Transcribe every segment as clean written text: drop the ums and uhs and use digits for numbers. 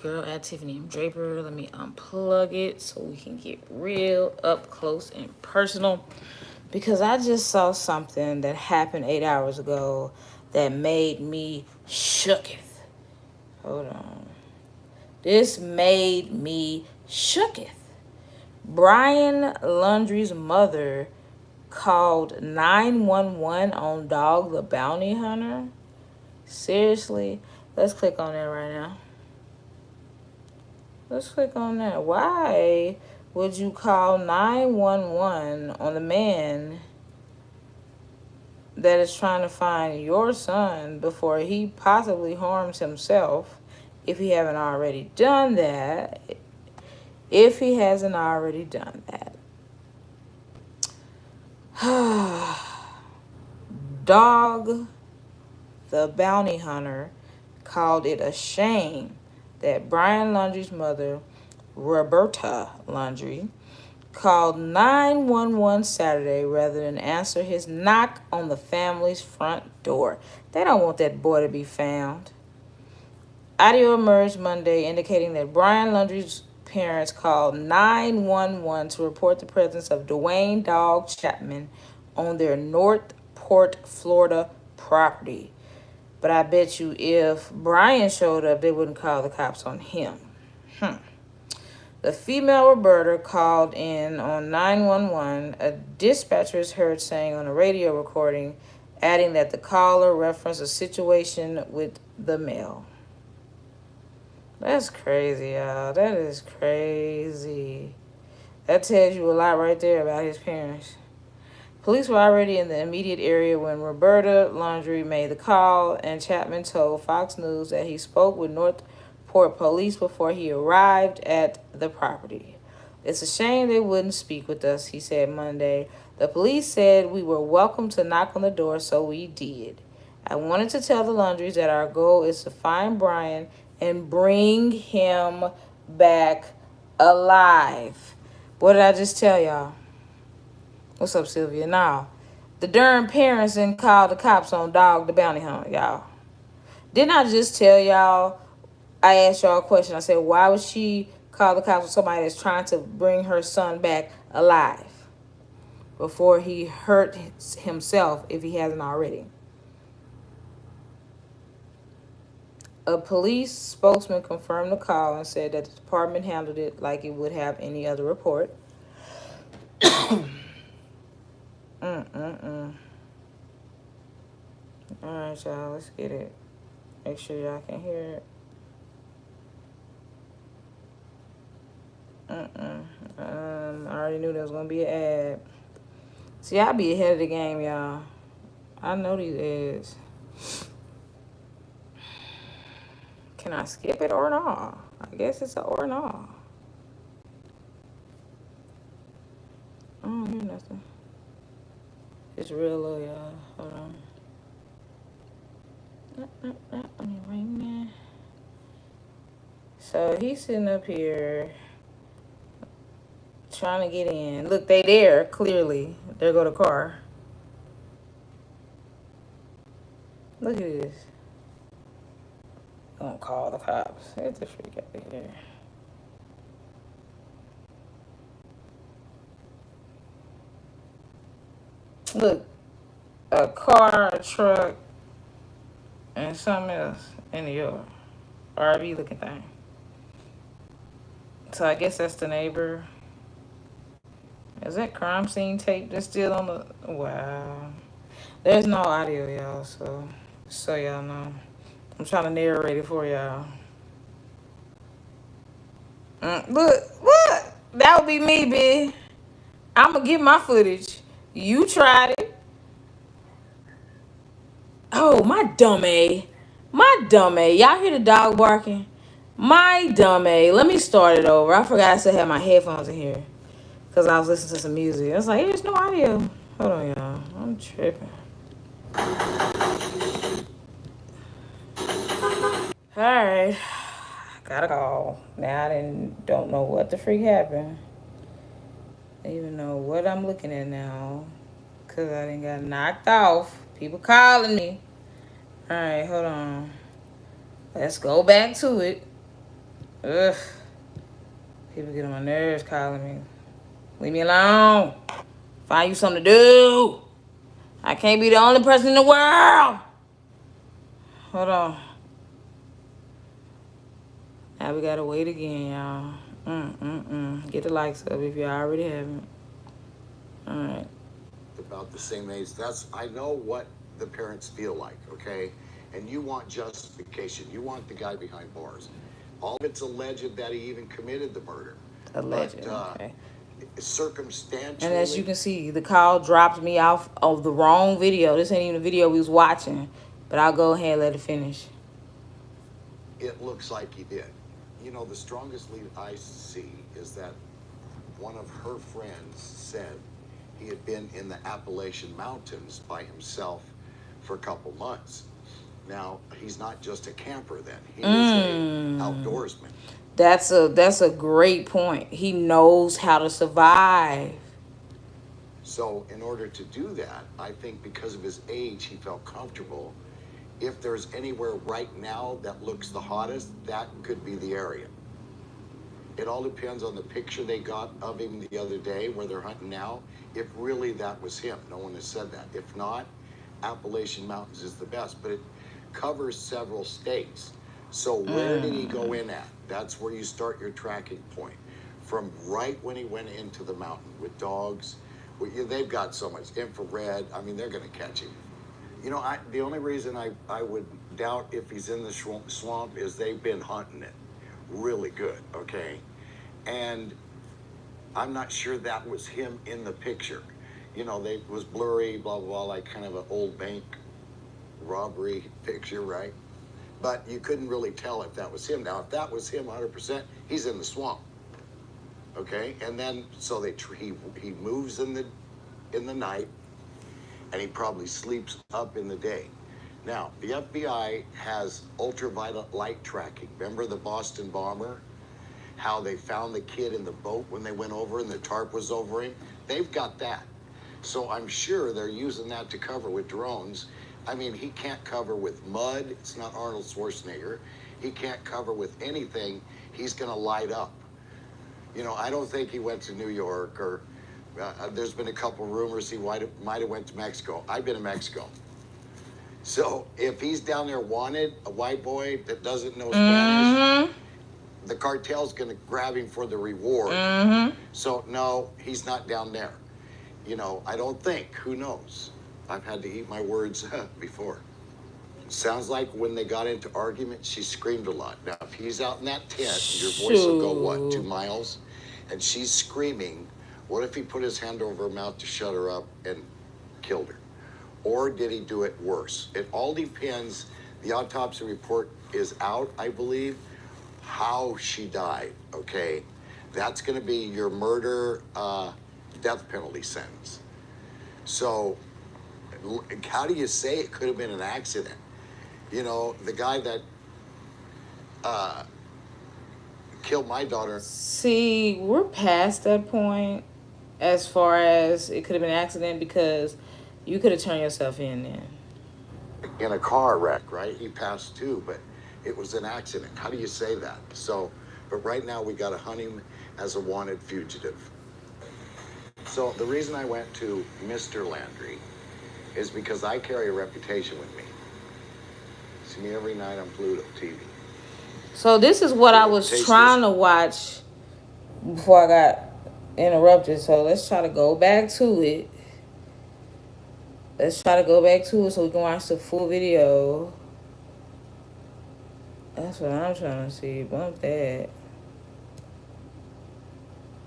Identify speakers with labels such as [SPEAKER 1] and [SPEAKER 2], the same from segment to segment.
[SPEAKER 1] Girl at tiffanymdraper. Let me unplug it so we can get real up close and personal. Because I just saw something that happened 8 hours ago that made me shooketh. Hold on. This made me shooketh. Brian Laundrie's mother called 911 on Dog the Bounty Hunter. Seriously? Let's click on that right now. Let's click on that. Why would you call 911 on the man that is trying to find your son before he possibly harms himself, if he haven't already done that? If he hasn't already done that. Dog the Bounty Hunter called it a shame that Brian Laundrie's mother, Roberta Laundrie, called 911 Saturday rather than answer his knock on the family's front door. They don't want that boy to be found. Audio emerged Monday indicating that Brian Laundrie's parents called 911 to report the presence of Dwayne Dog Chapman on their Northport, Florida property. But I bet you if Brian showed up, they wouldn't call the cops on him. The female Roberta called in on 911. A dispatcher is heard saying on a radio recording, adding that the caller referenced a situation with the male. That's crazy, y'all. That is crazy. That tells you a lot right there about his parents. Police were already in the immediate area when Roberta Laundrie made the call, and Chapman told Fox News that he spoke with Northport police before he arrived at the property. It's a shame they wouldn't speak with us, he said Monday. The police said we were welcome to knock on the door, so we did. I wanted to tell the Laundries that our goal is to find Brian and bring him back alive. What did I just tell y'all? What's up, Sylvia? Now, the darn parents didn't call the cops on Dog the Bounty Hunter, y'all. Didn't I just tell y'all? I asked y'all a question. I said, why would she call the cops on somebody that's trying to bring her son back alive before he hurt himself if he hasn't already? A police spokesman confirmed the call and said that the department handled it like it would have any other report. Alright, y'all, let's get it. Make sure y'all can hear it. I already knew there was gonna be an ad. See, I be ahead of the game, y'all. I know these ads. Can I skip it or not? I guess it's a or not. I don't hear nothing. It's real low, y'all. Hold on. So he's sitting up here trying to get in. Look, they there, clearly. There go the car. Look at this. Gonna call the cops. Get the freak out of here. Look, a car, a truck, and something else in the yard. RV looking thing. So I guess that's the neighbor. Is that crime scene tape that's still on the... Wow. There's no audio, y'all, so y'all know. I'm trying to narrate it for y'all. Look, what? That would be me, bitch. I'm going to get my footage. You tried it. Oh, my dumb A. My dumb A. Y'all hear the dog barking? My dumb A. Let me start it over. I forgot I still had my headphones in here because I was listening to some music. I was like, there's no audio. Hold on, y'all. I'm tripping. All right. Got a call. Now I don't know what the freak happened. I don't even know what I'm looking at now because I didn't got knocked off. People calling me. All right, hold on. Let's go back to it. Ugh. People get on my nerves calling me. Leave me alone. Find you something to do. I can't be the only person in the world. Hold on. Now we gotta wait again, y'all. Get the likes up if you already haven't. All right.
[SPEAKER 2] About the same age. I know what the parents feel like, okay? And you want justification. You want the guy behind bars. All of it's alleged that he even committed the murder.
[SPEAKER 1] Alleged, okay.
[SPEAKER 2] Circumstantially.
[SPEAKER 1] And as you can see, the call dropped me off of the wrong video. This ain't even the video we was watching. But I'll go ahead and let it finish.
[SPEAKER 2] It looks like he did. You know, the strongest lead I see is that one of her friends said he had been in the Appalachian Mountains by himself for a couple months. Now, he's not just a camper then. He is an outdoorsman.
[SPEAKER 1] That's a great point. He knows how to survive.
[SPEAKER 2] So in order to do that, I think because of his age, he felt comfortable. If there's anywhere right now that looks the hottest, that could be the area. It all depends on the picture they got of him the other day where they're hunting now. If really that was him. No one has said that. If not, Appalachian Mountains is the best. But it covers several states. So where did he go in at? That's where you start your tracking point. From right when he went into the mountain with dogs. They've got so much infrared. I mean, they're going to catch him. You know, the only reason I would doubt if he's in the swamp is they've been hunting it really good, okay? And I'm not sure that was him in the picture. You know, it was blurry, blah, blah, blah, like kind of an old bank robbery picture, right? But you couldn't really tell if that was him. Now, if that was him 100%, he's in the swamp, okay? And then, so he moves in the night, and he probably sleeps up in the day. Now, the FBI has ultraviolet light tracking. Remember the Boston bomber? How they found the kid in the boat when they went over and the tarp was over him? They've got that. So I'm sure they're using that to cover with drones. I mean, he can't cover with mud. It's not Arnold Schwarzenegger. He can't cover with anything. He's going to light up. You know, I don't think he went to New York or... there's been a couple rumors he might have went to Mexico. I've been to Mexico. So if he's down there wanted, a white boy that doesn't know Spanish, the cartel's going to grab him for the reward. So no, he's not down there. You know, I don't think. Who knows? I've had to eat my words before. Sounds like when they got into argument, she screamed a lot. Now, if he's out in that tent, your voice will go, what, 2 miles? And she's screaming. What if he put his hand over her mouth to shut her up and killed her? Or did he do it worse? It all depends. The autopsy report is out, I believe, how she died, okay? That's going to be your murder, death penalty sentence. So how do you say it could have been an accident? You know, the guy that killed my daughter.
[SPEAKER 1] See, we're past that point. As far as it could have been an accident because you could have turned yourself in then.
[SPEAKER 2] In a car wreck, right? He passed too, but it was an accident. How do you say that? So, but right now we got to hunt him as a wanted fugitive. So the reason I went to Mr. Laundrie is because I carry a reputation with me. See me every night on Pluto TV.
[SPEAKER 1] So this is what I was trying to watch before I got interrupted, so let's try to go back to it. So we can watch the full video. That's what I'm trying to see. Bump that.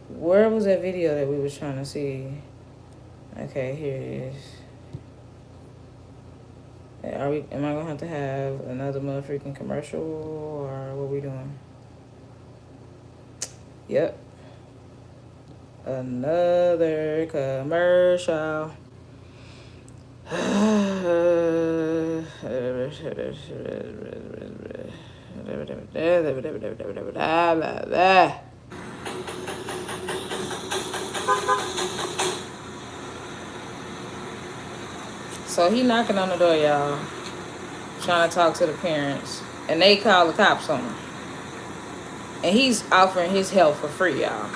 [SPEAKER 1] Where was that video that we was trying to see? Okay, here it is. Am I gonna have another motherfucking commercial, or what we doing? Yep. Another commercial. So he knocking on the door, y'all, trying to talk to the parents, and they call the cops on him. And he's offering his help for free, y'all.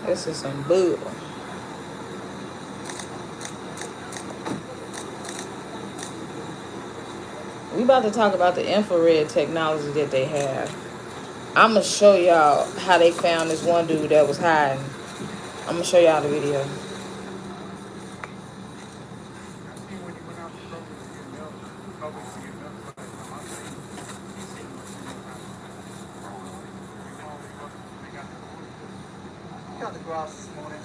[SPEAKER 1] This is some bull. We about to talk about the infrared technology that they have. I'm going to show y'all how they found this one dude that was hiding. I'm going to show y'all the video.
[SPEAKER 3] Got the grass this morning.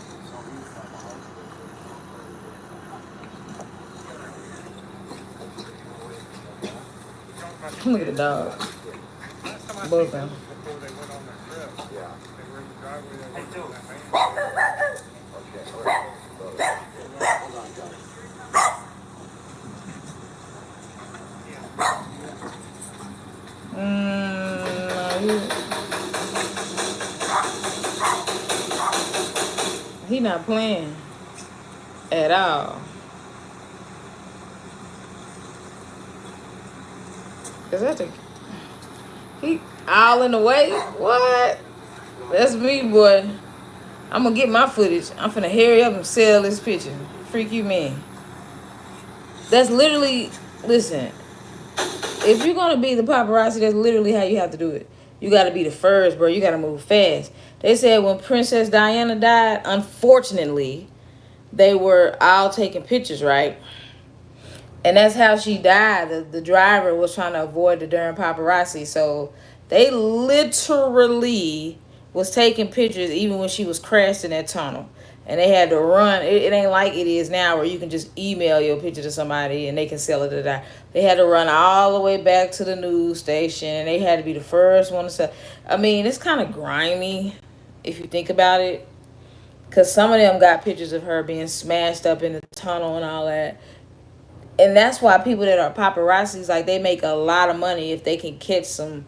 [SPEAKER 1] Look at the dog. Both of them. He not playing at all. Is that the... He all in the way? What? That's me, boy. I'm gonna get my footage. I'm finna hurry up and sell this picture. Freak you, man. That's literally... Listen. If you're gonna be the paparazzi, that's literally how you have to do it. You gotta be the first, bro. You gotta move fast. They said when Princess Diana died, unfortunately, they were all taking pictures, right? And that's how she died. The driver was trying to avoid the darn paparazzi. So they literally was taking pictures even when she was crashed in that tunnel. And they had to run. It ain't like it is now where you can just email your picture to somebody and they can sell it to that. They had to run all the way back to the news station. And they had to be the first one to sell. I mean, it's kind of grimy if you think about it. Because some of them got pictures of her being smashed up in the tunnel and all that. And that's why people that are paparazzis, like, they make a lot of money if they can catch some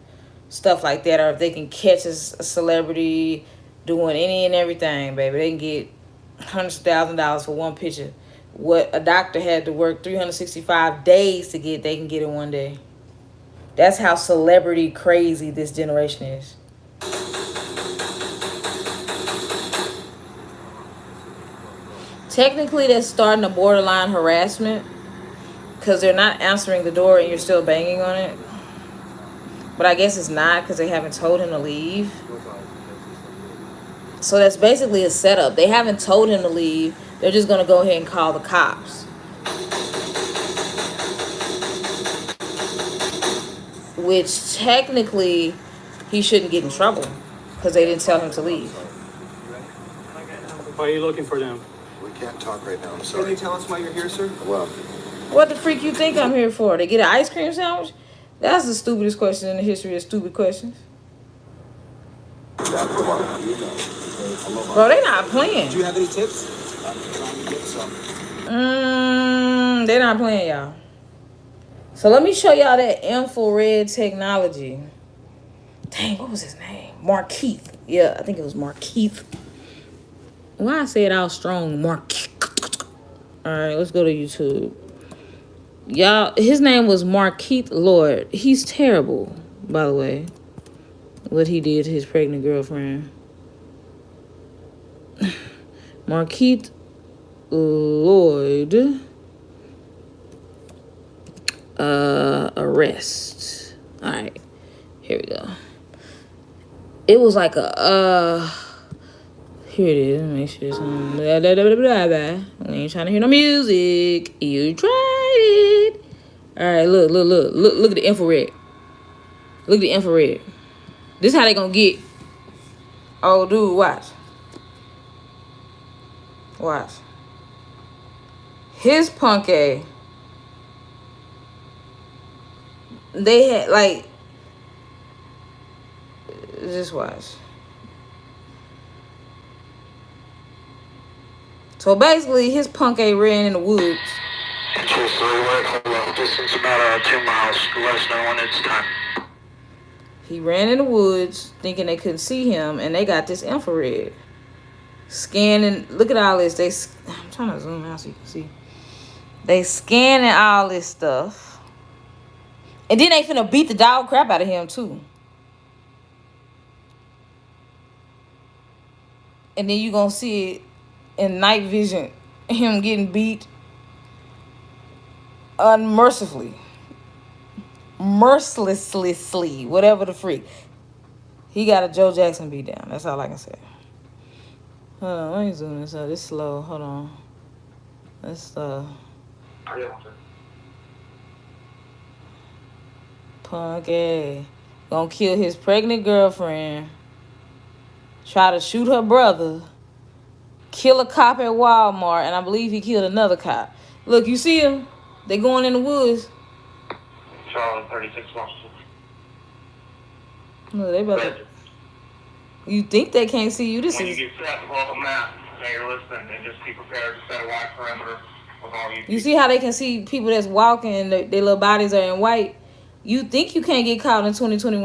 [SPEAKER 1] stuff like that, or if they can catch a celebrity doing any and everything, baby. They can get hundreds of $1,000s for one picture. What a doctor had to work 365 days to get, they can get in one day. That's how celebrity crazy this generation is. Technically, that's starting a borderline harassment. Because they're not answering the door and you're still banging on it. But I guess it's not because they haven't told him to leave. So that's basically a setup. They haven't told him to leave. They're just going to go ahead and call the cops. Which technically he shouldn't get in trouble because they didn't tell him to leave.
[SPEAKER 4] Why are you looking for them?
[SPEAKER 2] We can't talk right now, I'm sorry.
[SPEAKER 3] Can you tell us why you're here, sir?
[SPEAKER 2] Well,
[SPEAKER 1] What the freak you think I'm here for? To get an ice cream sandwich? That's the stupidest question in the history of stupid questions. Bro, they not playing.
[SPEAKER 3] Do you have any tips?
[SPEAKER 1] They're not playing, y'all. So let me show y'all that infrared technology. Dang, what was his name? Markeith. Yeah, I think it was Markeith. Why I say it all strong? Markeith. All right, let's go to YouTube. Y'all, his name was Markeith Lord. He's terrible, by the way. What he did to his pregnant girlfriend. Markeith Lloyd. Arrest. Alright. Here we go. It was like a here it is. Make sure it's on. Blah, blah, blah, blah, blah, blah. We ain't trying to hear no music. You tried it. Alright, look at the infrared. Look at the infrared. This how they gonna get. Oh, dude, watch. Watch. His punk A. They had, like, just watch. So basically, his punk A ran in the woods.
[SPEAKER 5] Distance about 2 miles. Let us know when it's time.
[SPEAKER 1] He ran in the woods thinking they couldn't see him, and they got this infrared. Scanning, look at all this. I'm trying to zoom out so you can see. They scanning all this stuff. And then they finna beat the dog crap out of him, too. And then you gonna see it in night vision, him getting beat unmercifully. Mercilessly, whatever the freak. He got a Joe Jackson beat down. That's all I can say. Hold on, let me zoom this out. It's slow. Hold on. Let's Punky gonna kill his pregnant girlfriend, try to shoot her brother, kill a cop at Walmart, and I believe he killed another cop. Look, you see him? They going in the woods.
[SPEAKER 5] Charlie 36 Washington.
[SPEAKER 1] Look, they about to. You think they can't see you? This
[SPEAKER 5] When
[SPEAKER 1] is.
[SPEAKER 5] you get set, welcome now. Now you're listening, and just be prepared to set a wide perimeter with all you.
[SPEAKER 1] You see how they can see people that's walking and their little bodies are in white? You think you can't get caught in 2021?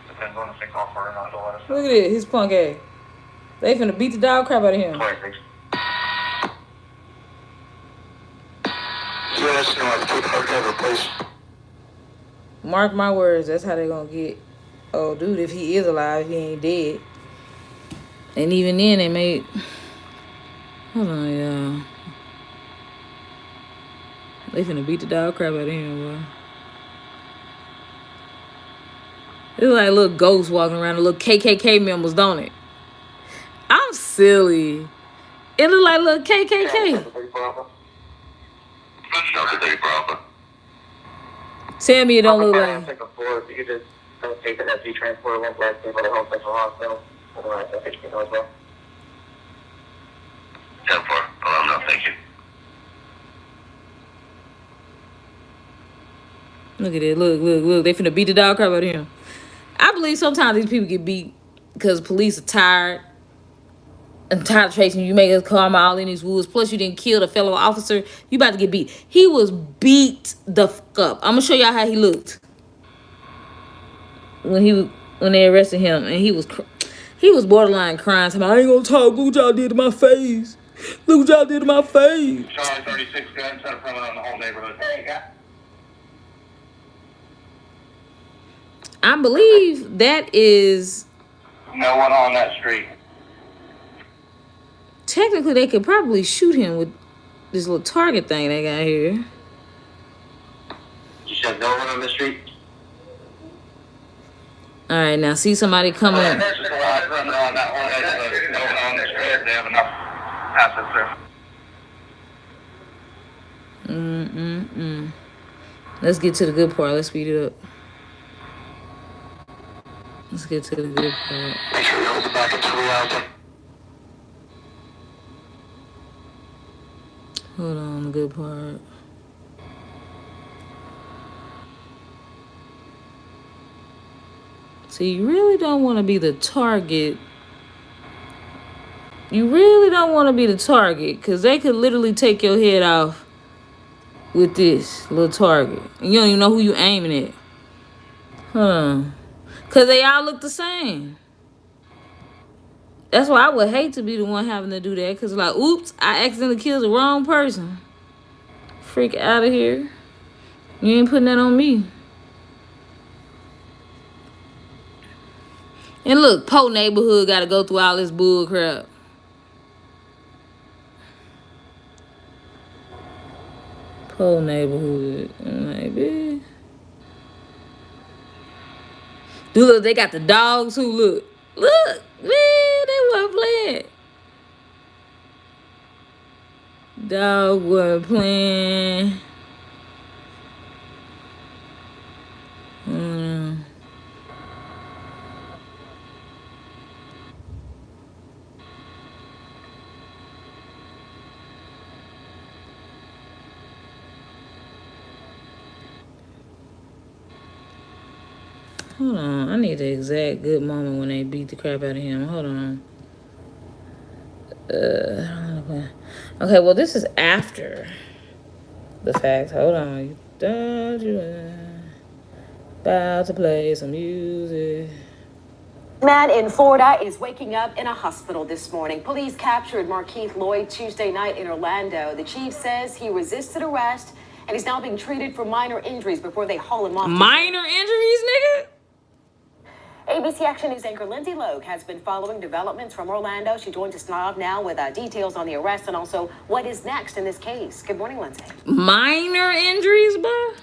[SPEAKER 5] Depends on if they call for it or not.
[SPEAKER 1] Look at it, his punk ass. They finna beat the dog crap out of him.
[SPEAKER 5] 26. U.S. North, keep hardcover, please.
[SPEAKER 1] Mark my words, that's how they gonna get. Oh, dude, if he is alive, he ain't dead. And even then, they made. Hold on, y'all. They finna beat the dog crap out of him, boy. It's like little ghosts walking around, the little KKK members, don't it? I'm silly. It look like little KKK. Tell me it don't look like.
[SPEAKER 5] Take a floor. If you could just don't take the FG transport, one black people, the whole central hospital. Otherwise, I'll take you as well. 10-4. No, thank you.
[SPEAKER 1] Look at it. Look. They finna beat the dog crap out of him. I believe sometimes these people get beat because police are tired. I'm tired of chasing you. You make us come all in these woods. Plus, you didn't kill the fellow officer. You about to get beat. He was beat the fuck up. I'm gonna show y'all how he looked when they arrested him, and he was borderline crying. Saying, I ain't gonna talk. Look what y'all did to my face. Look what y'all did to my face.
[SPEAKER 5] Charlie 36 gun, set a perimeter on the whole neighborhood. There you go.
[SPEAKER 1] I believe that is.
[SPEAKER 5] No one on that street.
[SPEAKER 1] Technically, they could probably shoot him with this little target thing they got here.
[SPEAKER 5] You said no one on the street?
[SPEAKER 1] All right, now see somebody coming.
[SPEAKER 5] There's just a wide perimeter on that whole neighborhood. No one on the street. They have enough assets there.
[SPEAKER 1] Let's get to the good part. Let's speed it up. Let's get to the good part.
[SPEAKER 5] Make sure you hold the back until we out.
[SPEAKER 1] Hold on, the good part. See, you really don't want to be the target. You really don't want to be the target because they could literally take your head off with this little target. And you don't even know who you aiming at. Because they all look the same. That's why I would hate to be the one having to do that. Because like, oops, I accidentally killed the wrong person. Freak out of here. You ain't putting that on me. And look, Po neighborhood got to go through all this bull crap. Po neighborhood. Maybe. Dude, look, they got the dogs who look. Look, man, they weren't playing. Dog wasn't playing. Hold on, I need the exact good moment when they beat the crap out of him. Hold on. Okay, well, this is after the fact. Hold on. About to play some music.
[SPEAKER 4] Man in Florida is waking up in a hospital this morning. Police captured Markeith Lloyd Tuesday night in Orlando. The chief says he resisted arrest and he's now being treated for minor injuries before they haul him off.
[SPEAKER 1] Minor injuries, nigga?
[SPEAKER 4] ABC Action News anchor Lindsay Logue has been following developments from Orlando. She joins us live now with details on the arrest and also what is next in this case. Good morning, Lindsay.
[SPEAKER 1] Minor injuries, bro?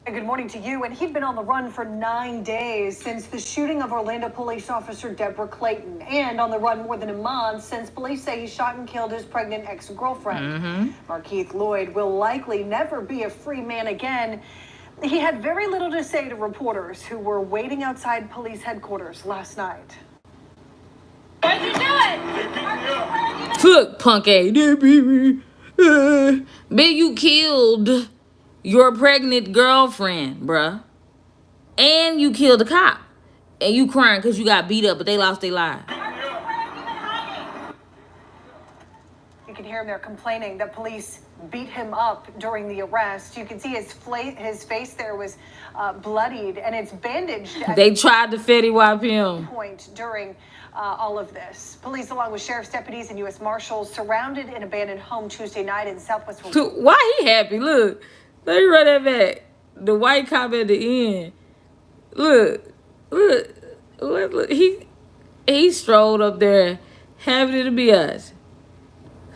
[SPEAKER 6] Good morning to you. And he'd been on the run for 9 days since the shooting of Orlando police officer Deborah Clayton, and on the run more than a month since police say he shot and killed his pregnant ex-girlfriend. Markeith Lloyd will likely never be a free man again. He had very little to say to reporters who were waiting outside police headquarters last night.
[SPEAKER 7] What'd you do it?
[SPEAKER 1] Look, punk ass. Bitch, you killed your pregnant girlfriend, bruh. And you killed a cop. And you crying because you got beat up, but they lost their lives.
[SPEAKER 6] You can hear him there complaining that police beat him up during the arrest. You can see his face there was bloodied, and it's bandaged.
[SPEAKER 1] They tried to fetty wap him.
[SPEAKER 6] Point during all of this. Police, along with sheriff's deputies and U.S. Marshals, surrounded an abandoned home Tuesday night in Southwest.
[SPEAKER 1] Why he happy? Look. Let me run that back. The white cop at the end. Look. He strolled up there, happy to be us.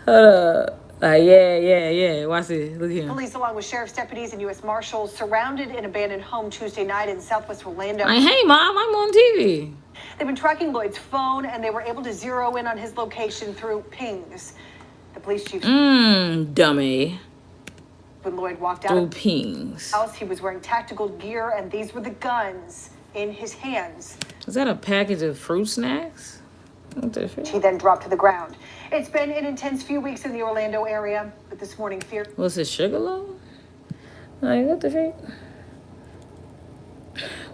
[SPEAKER 1] Hold up. Yeah. Watch this. Look at him.
[SPEAKER 6] Police, along with sheriff's deputies and U.S. Marshals, surrounded an abandoned home Tuesday night in Southwest Orlando.
[SPEAKER 1] Hey, Mom, I'm on TV.
[SPEAKER 6] They've been tracking Lloyd's phone, and they were able to zero in on his location through pings. The police chief.
[SPEAKER 1] Dummy.
[SPEAKER 6] When Lloyd walked out of
[SPEAKER 1] the
[SPEAKER 6] house, he was wearing tactical gear, and these were the guns in his hands.
[SPEAKER 1] Is that a package of fruit snacks?
[SPEAKER 6] He then dropped to the ground. It's been an intense few weeks in the Orlando area, but this morning fear.
[SPEAKER 1] What's it, Sugarloaf? Like, what the freak?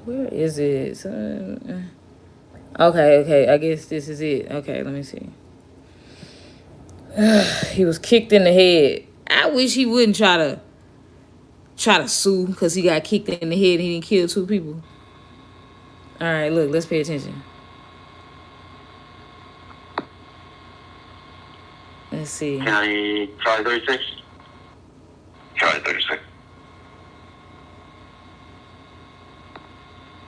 [SPEAKER 1] Where is it? Okay, I guess this is it. Okay, let me see. He was kicked in the head. I wish he wouldn't try to sue because he got kicked in the head and he didn't kill 2 people. All right, look, let's pay attention. Let's see.
[SPEAKER 5] County Charlie 36. Charlie 36.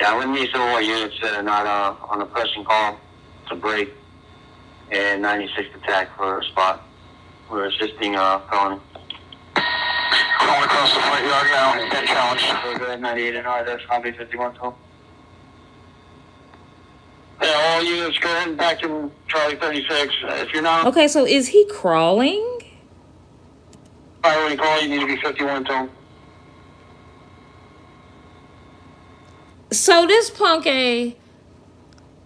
[SPEAKER 5] Yeah, I wouldn't need some more units that are not on a pressing call to break and 96 attack for a spot. We're assisting felony.
[SPEAKER 3] Going across the front yard now. He's been challenged.
[SPEAKER 5] We're good at 98 and R. There's Combi 51 12.
[SPEAKER 3] Yeah, all units going back to Charlie 36. If you're not
[SPEAKER 1] Okay, so is he crawling?
[SPEAKER 3] firing call, you need to be 51 tone.
[SPEAKER 1] So this punk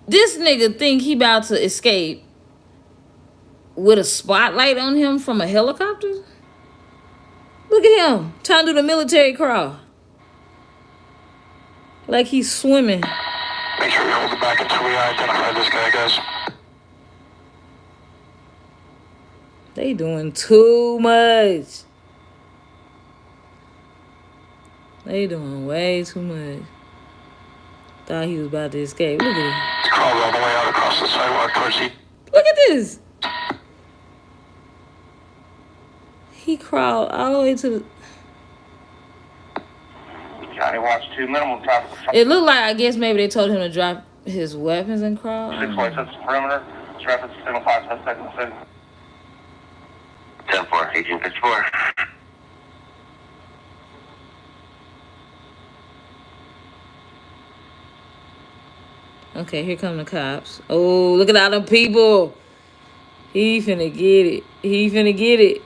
[SPEAKER 1] this nigga think he about to escape with a spotlight on him from a helicopter? Look at him trying to do the military crawl. Like he's swimming.
[SPEAKER 3] Make sure you hold it back until we identify this guy, guys.
[SPEAKER 1] They doing too much. They doing way too much. Thought he was about to escape. Look at him.
[SPEAKER 3] He's crawled all the way out across the sidewalk towards the...
[SPEAKER 1] Look at this. He crawled all the way to the...
[SPEAKER 5] County Watch 2, minimal traffic.
[SPEAKER 1] It looked like, I guess maybe they told him to drop his weapons and crawl.
[SPEAKER 5] 6-4, that's the perimeter. Traffic 705, suspect in the city. 10-4, 1854.
[SPEAKER 1] Okay, here come the cops. Oh, look at all them people. He finna get it.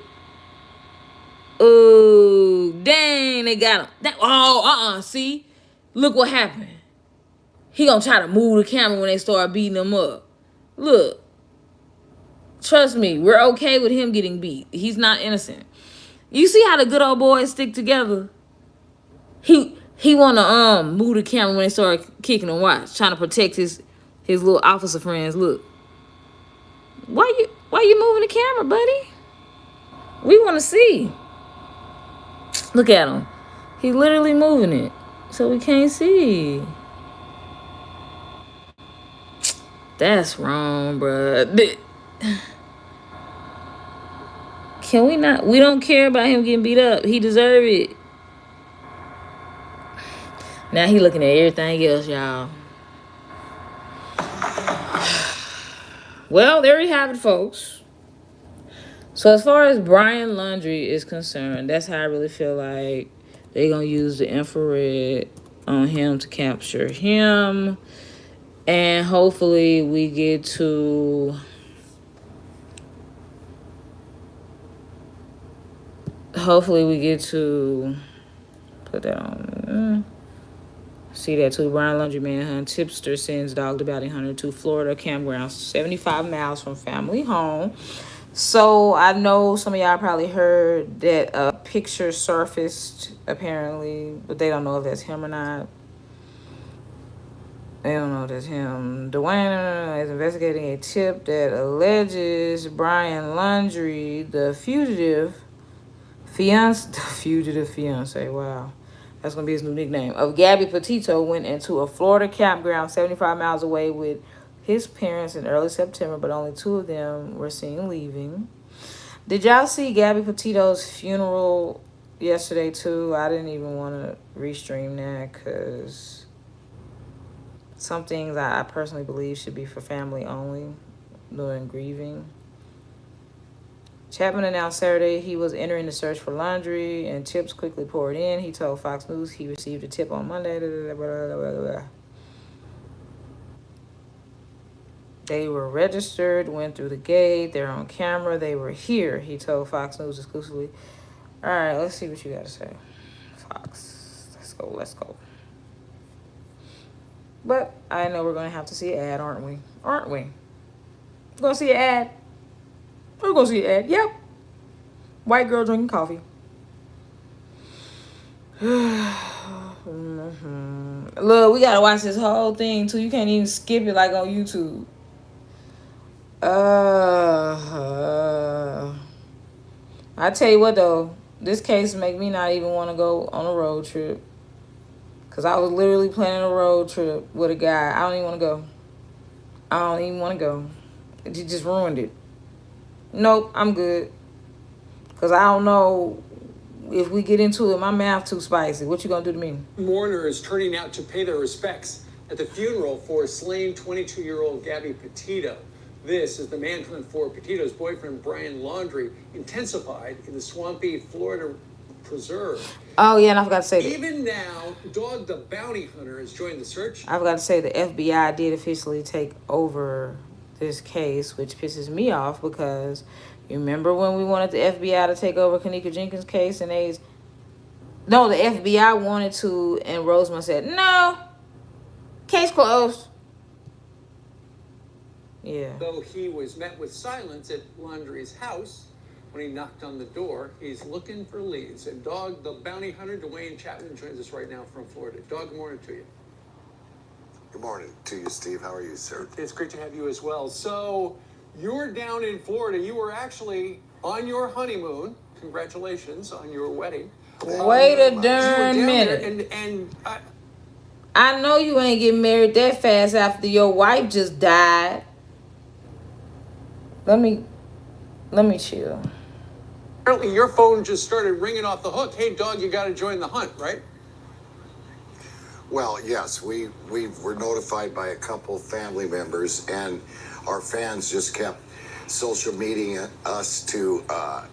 [SPEAKER 1] Oh, dang, they got him. See? Look what happened. He gonna try to move the camera when they start beating him up. Look. Trust me, we're okay with him getting beat. He's not innocent. You see how the good old boys stick together? He wanna move the camera when they start kicking him. Watch, trying to protect his little officer friends. Look. Why you moving the camera, buddy? We wanna see. Look at him. He's literally moving it. So we can't see. That's wrong, bruh. Can we not? We don't care about him getting beat up. He deserve it. Now he looking at everything else, y'all. Well, there you have it, folks. So as far as Brian Laundrie is concerned, that's how I really feel like they're going to use the infrared on him to capture him. And hopefully we get to... put that on. See that too. Brian Laundrie manhunt. Tipster sends dog to bounty hunter to Florida campground 75 miles from family home. So I know some of y'all probably heard that a picture surfaced apparently, but they don't know if that's him or not. They don't know if that's him. Dwayne is investigating a tip that alleges Brian Laundrie, the fugitive fiance, wow. That's going to be his new nickname, of Gabby Petito, went into a Florida campground 75 miles away with his parents in early September, but only 2 of them were seen leaving. Did y'all see Gabby Petito's funeral yesterday, too? I didn't even want to restream that because some things I personally believe should be for family only during grieving. Chapman announced Saturday he was entering the search for Laundrie, and tips quickly poured in. He told Fox News he received a tip on Monday. They were registered, went through the gate, they're on camera, they were here, he told Fox News exclusively. All right, let's see what you got to say, Fox. Let's go. But I know we're going to have to see an ad, aren't we? We're going to see an ad. We're going to see an ad. Yep. White girl drinking coffee. Look, we got to watch this whole thing, too. You can't even skip it like on YouTube. I tell you what, though. This case make me not even want to go on a road trip. Because I was literally planning a road trip with a guy. I don't even want to go. You just ruined it. Nope, I'm good. Because I don't know if we get into it, my mouth too spicy. What you going to do to me?
[SPEAKER 8] Mourners turning out to pay their respects at the funeral for slain 22-year-old Gabby Petito. This is the manhunt for Petito's boyfriend, Brian Laundrie, intensified in the swampy Florida preserve.
[SPEAKER 1] Oh, yeah, and I forgot to say that.
[SPEAKER 8] Even now, Dog the Bounty Hunter has joined the search.
[SPEAKER 1] I forgot to say the FBI did officially take over this case, which pisses me off because you remember when we wanted the FBI to take over Kanika Jenkins' case and the FBI wanted to, and Rosemont said, no, case closed. Yeah.
[SPEAKER 8] Though he was met with silence at Laundrie's house when he knocked on the door, he's looking for leads. And Dog the Bounty Hunter, Dwayne Chapman, joins us right now from Florida. Dog, good morning to you.
[SPEAKER 2] Good morning to you, Steve. How are you, sir?
[SPEAKER 8] It's great to have you as well. So you're down in Florida. You were actually on your honeymoon. Congratulations on your wedding.
[SPEAKER 1] Wait a darn minute.
[SPEAKER 8] And
[SPEAKER 1] I know you ain't getting married that fast after your wife just died. Let me chill.
[SPEAKER 8] Apparently your phone just started ringing off the hook. Hey, Dog, you got to join the hunt, right?
[SPEAKER 2] Well, yes, we were notified by a couple family members, and our fans just kept social media us to a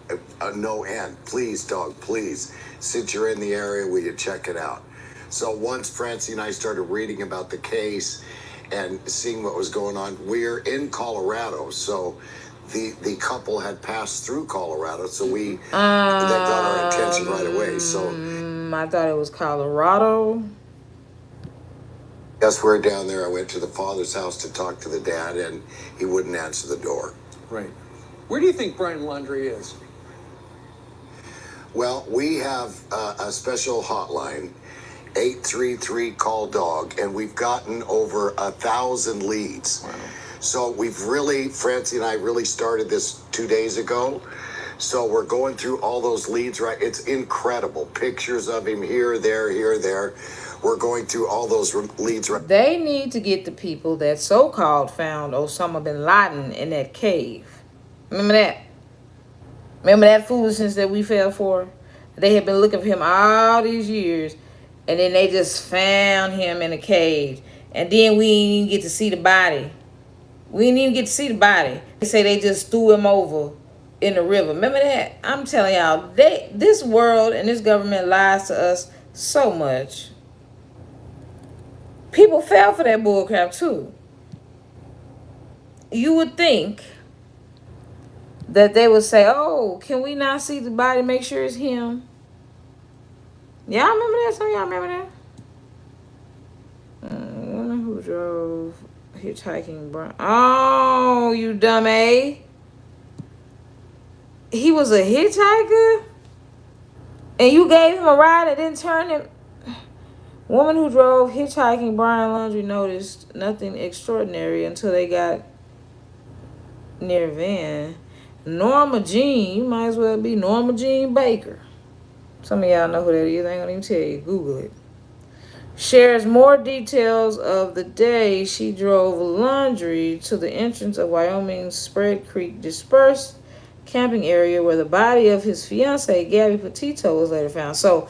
[SPEAKER 2] no end. Please, Dog, please, since you're in the area, will you check it out? So once Francie and I started reading about the case and seeing what was going on, we're in Colorado, so the couple had passed through Colorado, so that got our attention right away. So
[SPEAKER 1] I thought it was Colorado.
[SPEAKER 2] Yes, we're down there. I went to the father's house to talk to the dad, and he wouldn't answer the door.
[SPEAKER 8] Right. Where do you think Brian Laundrie is?
[SPEAKER 2] Well, we have a special hotline, 833-CALL-DOG, and we've gotten over 1,000 leads. Wow. So Francie and I really started this 2 days ago. So we're going through all those leads, right? It's incredible. Pictures of him here, there. We're going through all those leads. Right.
[SPEAKER 1] They need to get the people that so-called found Osama bin Laden in that cave. Remember that? Remember that foolishness that we fell for? They had been looking for him all these years. And then they just found him in a cage. And then we didn't even get to see the body. We didn't even get to see the body. They say they just threw him over in the river. Remember that? I'm telling y'all, this world and this government lies to us so much. People fell for that bullcrap too. You would think that they would say, oh, can we not see the body, make sure it's him? Y'all remember that? Some of y'all remember that? Woman who drove hitchhiking Brian. Oh, you dumb A. He was a hitchhiker? And you gave him a ride and didn't turn him? Woman who drove hitchhiking Brian Laundrie noticed nothing extraordinary until they got near van. Norma Jean, you might as well be Norma Jean Baker. Some of y'all know who that is. I ain't gonna even tell you. Google it. Shares more details of the day she drove Laundrie to the entrance of Wyoming's Spread Creek dispersed camping area where the body of his fiancee, Gabby Petito, was later found. So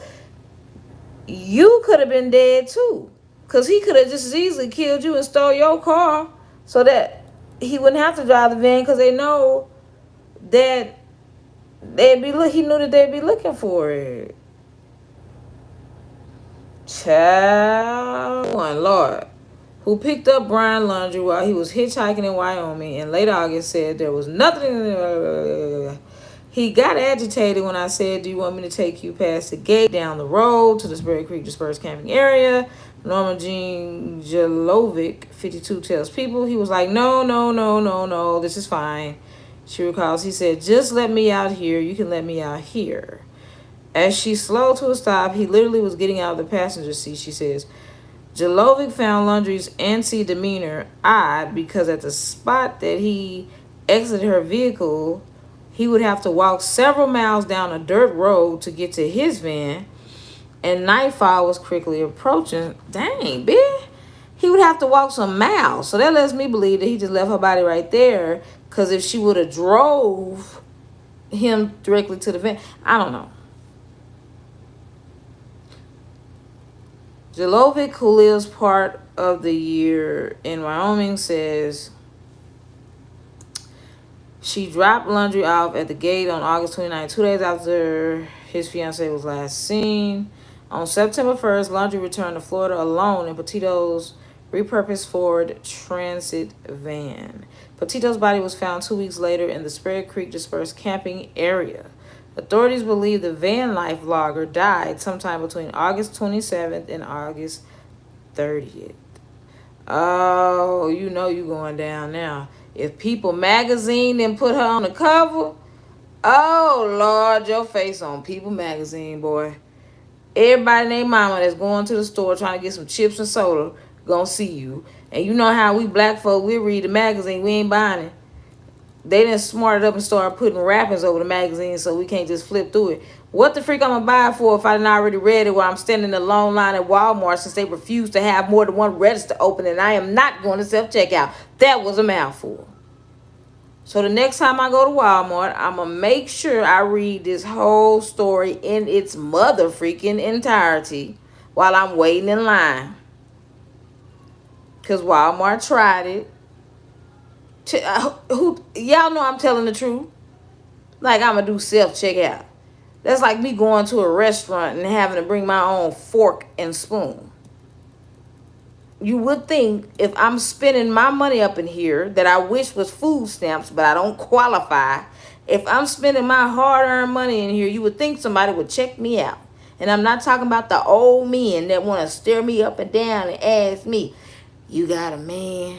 [SPEAKER 1] you could have been dead too, because he could have just as easily killed you and stole your car so that he wouldn't have to drive the van, because they know that he knew that they'd be looking for it. Child one, Lord, who picked up Brian Laundrie while he was hitchhiking in Wyoming in late August, said there was nothing. He got agitated when I said, do you want me to take you past the gate down the road to the Spread Creek dispersed camping area? Norma Jean Jelovic, 52, tells People. He was like, no, this is fine. She recalls, he said, just let me out here. You can let me out here. As she slowed to a stop, he literally was getting out of the passenger seat, she says. Jelovic found Laundrie's antsy demeanor odd because at the spot that he exited her vehicle, he would have to walk several miles down a dirt road to get to his van, and nightfall was quickly approaching. Dang, bitch. He would have to walk some miles. So that lets me believe that he just left her body right there, because if she would have drove him directly to the van, I don't know. Jelovic, who lives part of the year in Wyoming, says she dropped Laundrie off at the gate on August 29, 2 days after his fiancée was last seen. On September 1st, Laundrie returned to Florida alone in Petito's repurposed Ford Transit van. Petito's body was found 2 weeks later in the Spread Creek dispersed camping area. Authorities believe the van life vlogger died sometime between August 27th and August 30th. Oh, you know you going down now. If People Magazine didn't put her on the cover, oh, Lord, your face on People Magazine, boy. Everybody and their mama that's going to the store trying to get some chips and soda gonna see you. And you know how we black folk, we read the magazine, we ain't buying it. They done smarted up and started putting wrappings over the magazine so we can't just flip through it. What the freak I'm gonna buy it for if I didn't already read it while I'm standing in the long line at Walmart, since they refuse to have more than one register open and I am not going to self-checkout? That was a mouthful. So the next time I go to Walmart, I'm gonna make sure I read this whole story in its mother freaking entirety while I'm waiting in line. Because Walmart tried it. Y'all know I'm telling the truth. Like, I'm gonna do self-checkout. That's like me going to a restaurant and having to bring my own fork and spoon. You would think if I'm spending my money up in here that I wish was food stamps, but I don't qualify. If I'm spending my hard-earned money in here, you would think somebody would check me out. And I'm not talking about the old men that want to stare me up and down and ask me, you got a man?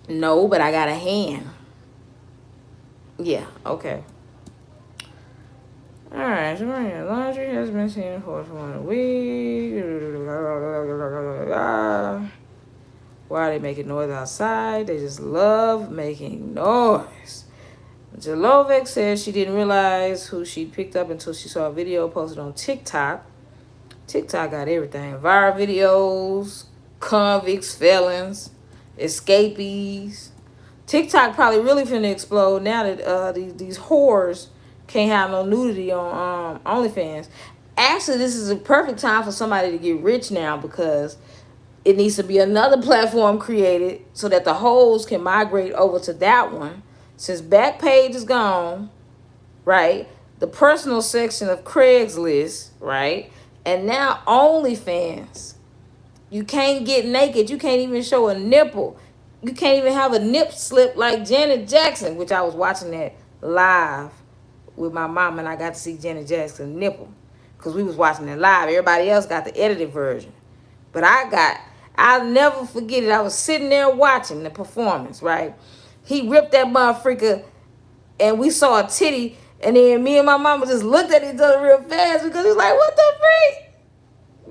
[SPEAKER 1] No, but I got a hand. Yeah, okay. Alright, so Laundrie has been seen for 1 week. Why are they making noise outside? They just love making noise. Jelovic says she didn't realize who she picked up until she saw a video posted on TikTok. TikTok got everything. Viral videos, convicts, felons, escapees. TikTok probably really finna explode now that these whores can't have no nudity on OnlyFans. Actually, this is a perfect time for somebody to get rich now, because it needs to be another platform created so that the hoes can migrate over to that one. Since Backpage is gone, right? The personal section of Craigslist, right? And now OnlyFans. You can't get naked. You can't even show a nipple. You can't even have a nip slip like Janet Jackson, which I was watching that live with my mom, and I got to see Janet Jackson's nipple because we was watching it live. Everybody else got the edited version. But I'll never forget it. I was sitting there watching the performance, right? He ripped that motherfucker, and we saw a titty, and then me and my mama just looked at each other real fast because we was like, what the freak?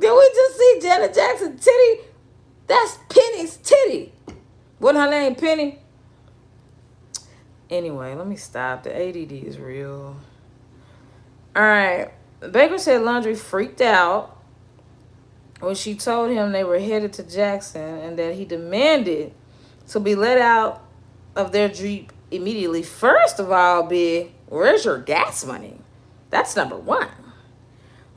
[SPEAKER 1] Did we just see Janet Jackson's titty? That's Penny's titty. Wasn't her name Penny? Anyway, let me stop. The ADD is real. All right. Baker said Laundrie freaked out when she told him they were headed to Jackson and that he demanded to be let out of their Jeep immediately. First of all, Big, where's your gas money? That's number one.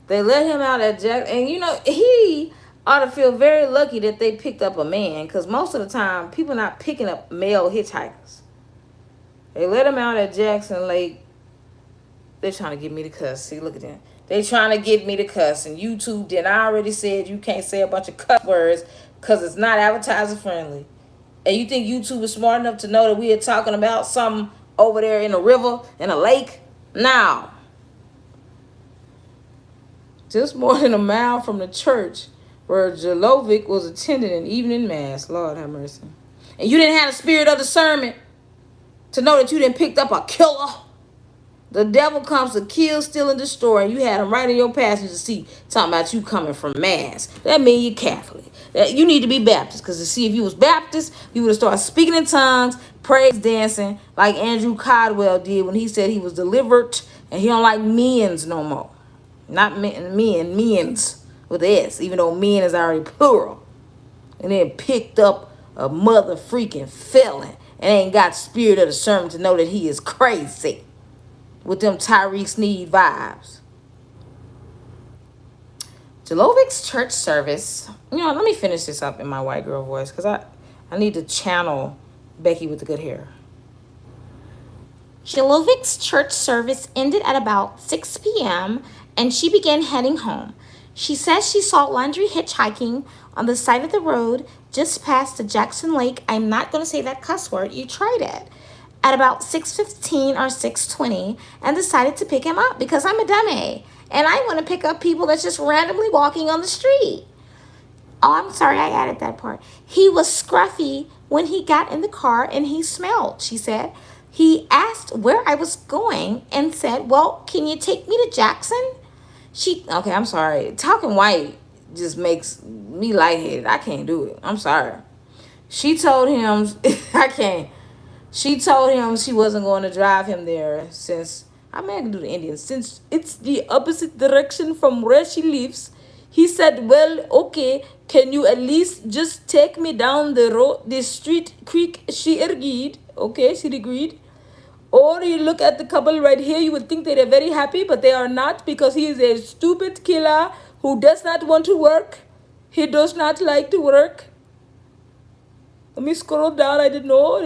[SPEAKER 1] They let him out at Jackson, and he ought to feel very lucky that they picked up a man, because most of the time, people not picking up male hitchhikers. They let him out at Jackson Lake. They're trying to get me to cuss. See, look at that. They trying to get me to cuss, and YouTube did. I already said you can't say a bunch of cuss words because it's not advertiser friendly. And you think YouTube is smart enough to know that we are talking about something over there in a river, in a lake? No. Just more than a mile from the church where Jalovic was attending an evening mass. Lord have mercy. And you didn't have the spirit of discernment to know that you didn't pick up a killer. The devil comes to kill, steal, and destroy, and you had him right in your passenger seat talking about you coming from mass. That means you're Catholic. You need to be Baptist, because to see if you was Baptist, you would have started speaking in tongues, praise dancing, like Andrew Codwell did when he said he was delivered and he don't like men's no more. Not men's with an S, even though men is already plural. And then picked up a mother freaking felon and ain't got spirit of discernment to know that he is crazy with them Tyreek Sneed vibes. Jalovic's church service. Let me finish this up in my white girl voice, because I need to channel Becky with the good hair.
[SPEAKER 9] Jalovic's church service ended at about 6 p.m. and she began heading home. She says she saw Laundrie hitchhiking on the side of the road just past the Jackson Lake. I'm not going to say that cuss word. You tried it. At about 6:15 or 6:20, and decided to pick him up because I'm a dummy. And I want to pick up people that's just randomly walking on the street. Oh, I'm sorry, I added that part. He was scruffy when he got in the car and he smelled, she said. He asked where I was going and said, well, can you take me to Jackson? Okay, I'm sorry. Talking white just makes me lightheaded. I can't do it. I'm sorry. She told him, I can't. She told him she wasn't going to drive him there since, I can do the Indian, since it's the opposite direction from where she lives. He said, well, okay, can you at least just take me down the road, the street creek? She agreed. Okay, she agreed. Or you look at the couple right here, you would think that they're very happy, but they are not, because he is a stupid killer who does not want to work. He does not like to work. Let me scroll down. I didn't know.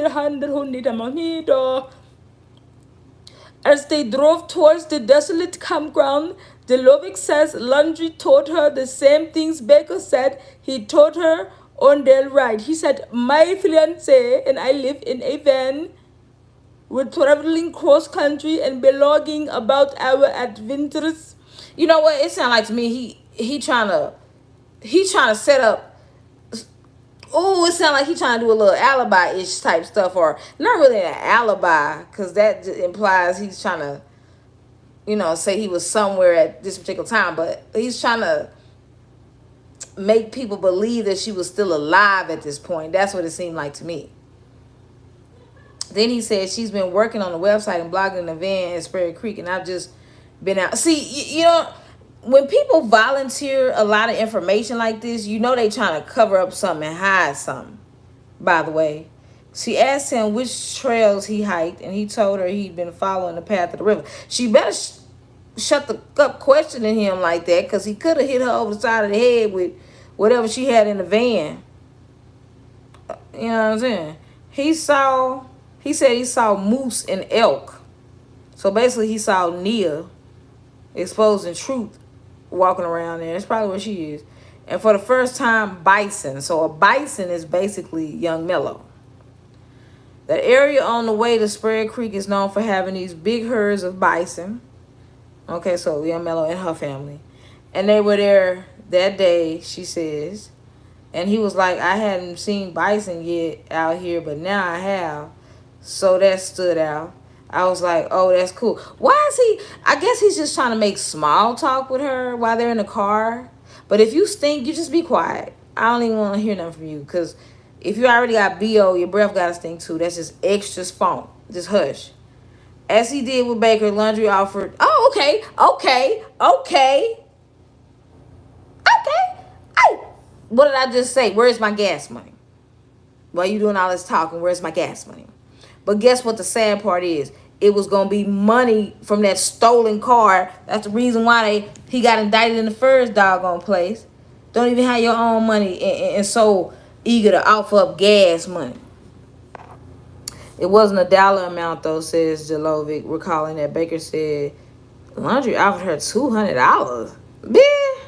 [SPEAKER 9] As they drove towards the desolate campground, Delovic says Laundrie told her the same things Baker said he told her on their ride. He said, my fiancé and I live in a van. We're traveling cross country and blogging about our adventures. You know what? It sounds like to me he trying to set up. Oh, it sounds like he's trying to do a little alibi-ish type stuff, or not really an alibi, because that implies he's trying to, say he was somewhere at this particular time, but he's trying to make people believe that she was still alive at this point. That's what it seemed like to me. Then he said she's been working on the website and blogging in the van at Sperry Creek, and I've just been out. See, when people volunteer a lot of information like this, they trying to cover up something and hide something, by the way. She asked him which trails he hiked, and he told her he'd been following the path of the river. She
[SPEAKER 1] shut the up questioning him like that, because he could have hit her over the side of the head with whatever she had in the van. You know what I'm saying? He said he saw moose and elk. So basically he saw Nia exposing truth walking around there. That's probably where she is. And for the first time, bison. So a bison is basically Young Mellow. The area on the way to Spread Creek is known for having these big herds of bison. Okay, so Young Mellow and her family. And they were there that day, she says. And he was like, I hadn't seen bison yet out here, but now I have. So that stood out. I was like, oh, that's cool. Why is he? I guess he's just trying to make small talk with her while they're in the car. But if you stink, you just be quiet. I don't even want to hear nothing from you. Because if you already got BO, your breath got to stink too. That's just extra spunk. Just hush. As he did with Baker, Laundrie offered, oh, okay. Hey, what did I just say? Where's my gas money? Why you doing all this talking? Where's my gas money? But guess what the sad part is? It was going to be money from that stolen car. That's the reason why he got indicted in the first doggone place. Don't even have your own money and so eager to offer up gas money. It wasn't a dollar amount, though, says Jalovic, recalling that Baker said Laundrie offered her $200. Bitch.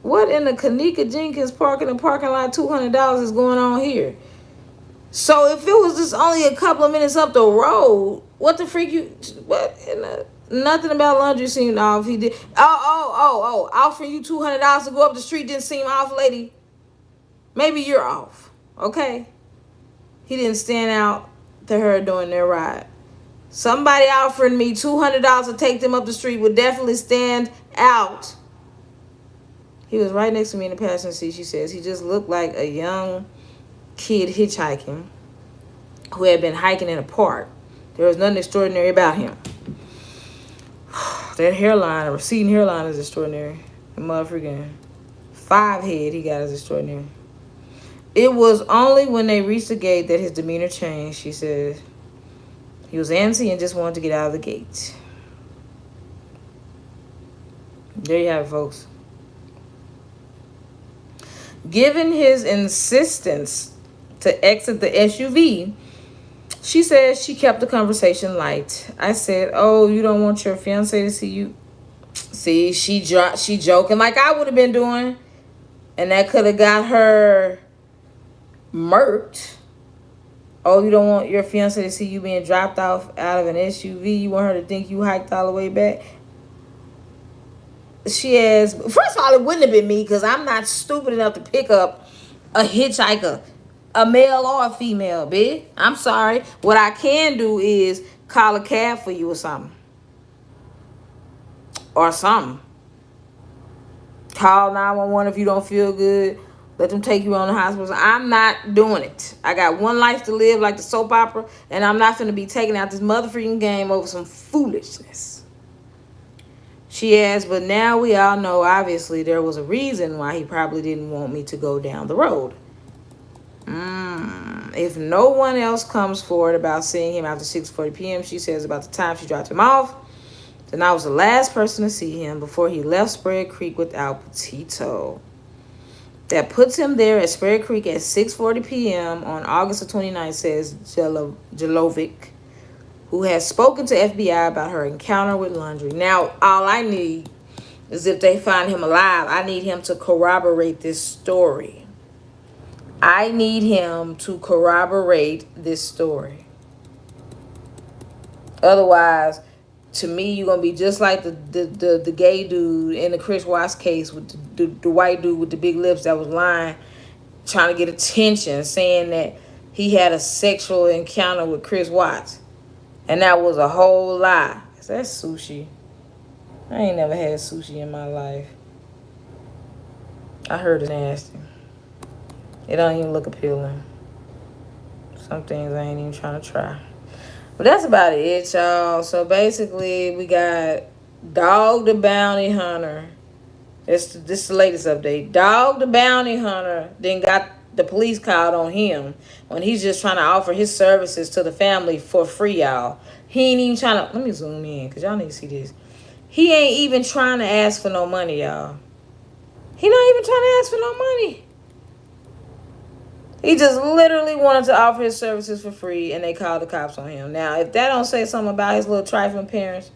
[SPEAKER 1] What in the Kanika Jenkins park in the parking lot $200 is going on here? So if it was just only a couple of minutes up the road, what the freak you? What? Nothing about Laundrie seemed off. He did. Oh! Offering you $200 to go up the street didn't seem off, lady. Maybe you're off. Okay. He didn't stand out to her during their ride. Somebody offering me $200 to take them up the street would definitely stand out. He was right next to me in the passenger seat, she says. He just looked like a young kid hitchhiking who had been hiking in a park. There was nothing extraordinary about him. That hairline, a receding hairline, is extraordinary. The motherfucking 5 head he got is extraordinary. It was only when they reached the gate that his demeanor changed, she says. He was antsy and just wanted to get out of the gate. There you have it, folks. Given his insistence to exit the SUV, she says she kept the conversation light. I said, oh, you don't want your fiance to see you? See, she joking like I would have been doing. And that could have got her murked. Oh, you don't want your fiance to see you being dropped off out of an SUV? You want her to think you hiked all the way back? She has, first of all, it wouldn't have been me because I'm not stupid enough to pick up a hitchhiker, a male or a female, bitch. I'm sorry. What I can do is call a cab for you or something. Or something. Call 911 if you don't feel good. Let them take you on the hospital. I'm not doing it. I got one life to live like the soap opera, and I'm not going to be taking out this motherfucking game over some foolishness. She adds, but now we all know, obviously, there was a reason why he probably didn't want me to go down the road. If no one else comes forward about seeing him after 6:40 p.m., she says about the time she dropped him off, then I was the last person to see him before he left Spread Creek without Petito. That puts him there at Spread Creek at 6:40 p.m. on August the 29th, says Jalovic, who has spoken to FBI about her encounter with Laundrie. Now, all I need is if they find him alive, I need him to corroborate this story. I need him to corroborate this story. Otherwise, to me, you're going to be just like the gay dude in the Chris Watts case with the white dude with the big lips that was lying, trying to get attention, saying that he had a sexual encounter with Chris Watts. And that was a whole lie. That's sushi. I ain't never had sushi in my life. I heard it's nasty. It don't even look appealing. Some things I ain't even trying to try. But that's about it, y'all. So basically, we got Dog the Bounty Hunter. This is the latest update. Dog the Bounty Hunter then got the police called on him when he's just trying to offer his services to the family for free, y'all. He ain't even trying to, let me zoom in because y'all need to see this. He ain't even trying to ask for no money, y'all. He not even trying to ask for no money. He just literally wanted to offer his services for free, and they called the cops on him. Now, if that don't say something about his little trifling parents,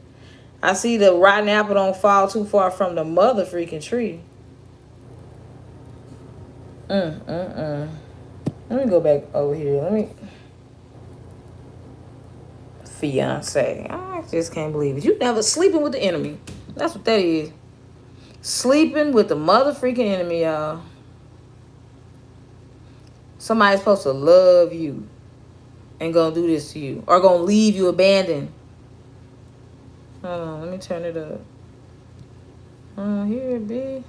[SPEAKER 1] I see the rotten apple don't fall too far from the mother freaking tree. Let me go back over here. Let me... Fiance. I just can't believe it. You never sleeping with the enemy. That's what that is. Sleeping with the mother freaking enemy, y'all. Somebody's supposed to love you and gonna do this to you. Or gonna leave you abandoned. Hold on, let me turn it up. Here, B.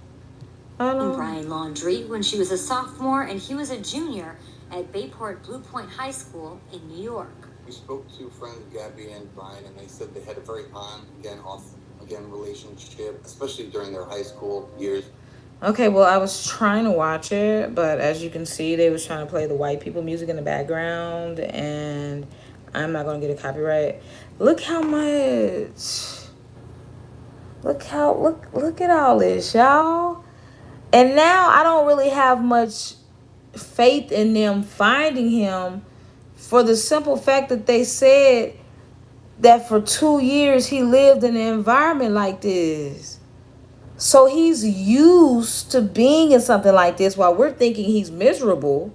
[SPEAKER 10] Brian Laundrie when she was a sophomore and he was a junior at Bayport Blue Point High School in New York.
[SPEAKER 11] We spoke to friends Gabby and Brian, and they said they had a very on-again relationship, especially during their high school years.
[SPEAKER 1] Okay, well, I was trying to watch it, but as you can see, they was trying to play the white people music in the background, and I'm not going to get a copyright. Look how much... Look at all this, y'all. And now I don't really have much faith in them finding him for the simple fact that they said that for 2 years he lived in an environment like this. So he's used to being in something like this while we're thinking he's miserable.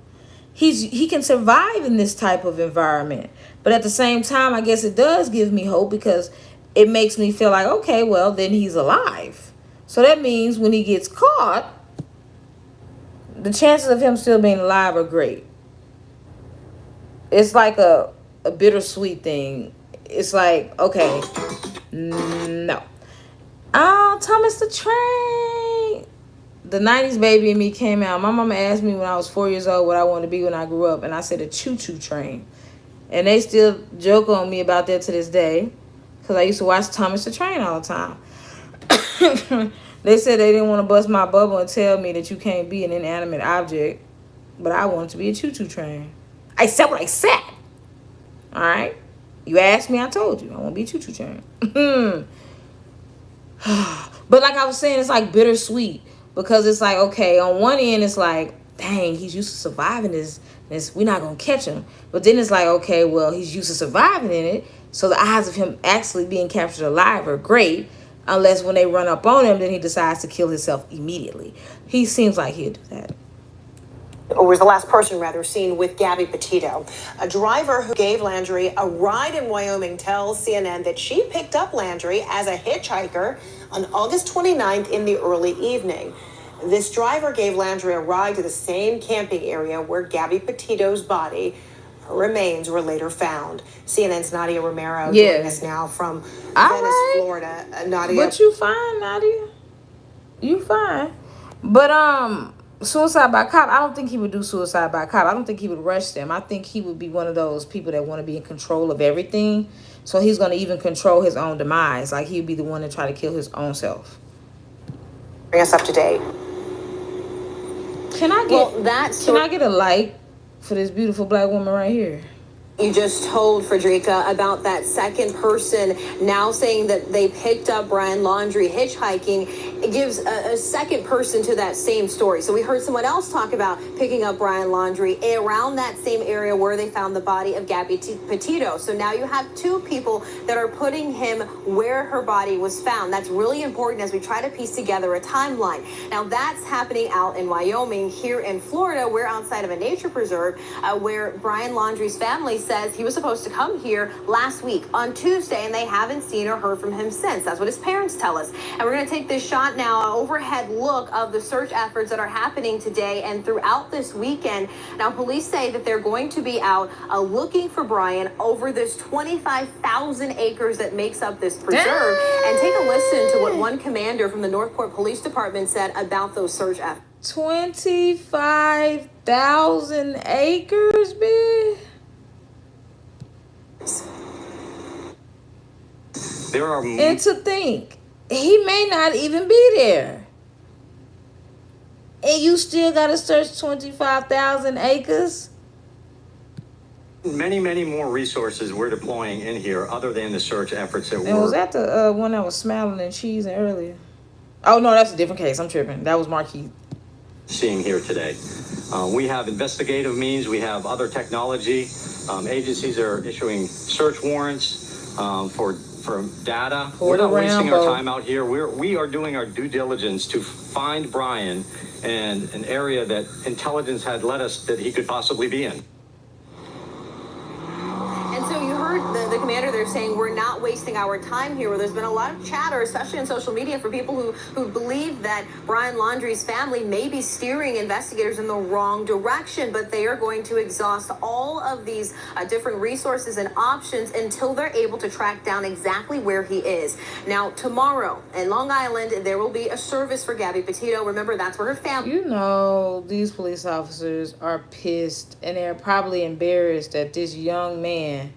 [SPEAKER 1] He can survive in this type of environment. But at the same time, I guess it does give me hope because it makes me feel like, okay, well, then he's alive. So that means when he gets caught, the chances of him still being alive are great. It's like a bittersweet thing. It's like, okay, no. Oh, Thomas the Train. The 90s baby in me came out. My mama asked me when I was 4 years old what I wanted to be when I grew up, and I said a choo-choo train. And they still joke on me about that to this day because I used to watch Thomas the Train all the time. They said they didn't want to bust my bubble and tell me that you can't be an inanimate object, but I wanted to be a choo-choo train. I said what I said. All right? You asked me, I told you. I want to be a choo-choo train. But like I was saying, it's like bittersweet because it's like, okay, on one end, it's like, dang, he's used to surviving this. We're not going to catch him. But then it's like, okay, well, he's used to surviving in it. So the odds of him actually being captured alive are great. Unless when they run up on him, then he decides to kill himself immediately. He seems like he'd do that.
[SPEAKER 6] Or was the last person, rather, seen with Gabby Petito. A driver who gave Laundrie a ride in Wyoming tells CNN that she picked up Laundrie as a hitchhiker on August 29th in the early evening. This driver gave Laundrie a ride to the same camping area where Gabby Petito's body, her remains, were later found. CNN's Nadia Romero joining us now from Venice, Florida. Nadia.
[SPEAKER 1] But you fine, Nadia. You fine. But suicide by cop, I don't think he would do suicide by cop. I don't think he would rush them. I think he would be one of those people that want to be in control of everything. So he's going to even control his own demise. Like he'd be the one to try to kill his own self.
[SPEAKER 6] Bring us up to date.
[SPEAKER 1] Can I get a like for this beautiful black woman right here?
[SPEAKER 4] You just told Frederica about that second person now saying that they picked up Brian Laundrie hitchhiking. It gives a second person to that same story. So we heard someone else talk about picking up Brian Laundrie around that same area where they found the body of Gabby Petito. So now you have two people that are putting him where her body was found. That's really important as we try to piece together a timeline. Now that's happening out in Wyoming. Here in Florida, we're outside of a nature preserve where Brian Laundrie's family says he was supposed to come here last week on Tuesday, and they haven't seen or heard from him since. That's what his parents tell us. And we're going to take this shot now, an overhead look of the search efforts that are happening today and throughout this weekend. Now, police say that they're going to be out looking for Brian over this 25,000 acres that makes up this preserve. And take a listen to what one commander from the Northport Police Department said about those search efforts.
[SPEAKER 1] 25,000 acres, bitch. And to think, he may not even be there. And you still got to search 25,000 acres?
[SPEAKER 12] Many, many more resources we're deploying in here other than the search efforts that
[SPEAKER 1] And was that the one that was smiling and cheesing earlier? Oh, no, that's a different case. I'm tripping. That was Marquis.
[SPEAKER 12] Seeing here today. We have investigative means. We have other technology. Agencies are issuing search warrants for data. We're not wasting our time out here. We are doing our due diligence to find Brian in an area that intelligence had led us that he could possibly be in.
[SPEAKER 4] And so you heard the commander there saying we're not wasting our time here, where there's been a lot of chatter, especially on social media, for people who believe that Brian Laundrie's family may be steering investigators in the wrong direction, but they are going to exhaust all of these different resources and options until they're able to track down exactly where he is. Now, tomorrow in Long Island, there will be a service for Gabby Petito. Remember, that's where her family...
[SPEAKER 1] You know, these police officers are pissed, and they're probably embarrassed that this young man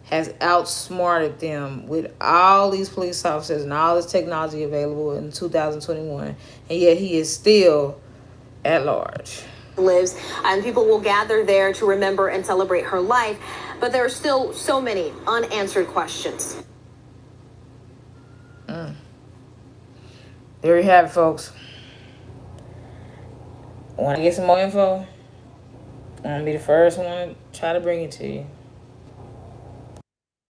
[SPEAKER 1] has outsmarted them with all these police officers and all this technology available in 2021, and yet he is still at large.
[SPEAKER 4] Lives, and people will gather there to remember and celebrate her life, but there are still so many unanswered questions.
[SPEAKER 1] There you have it, folks. Want to get some more info? I'm going to be the first one to try to bring it to you.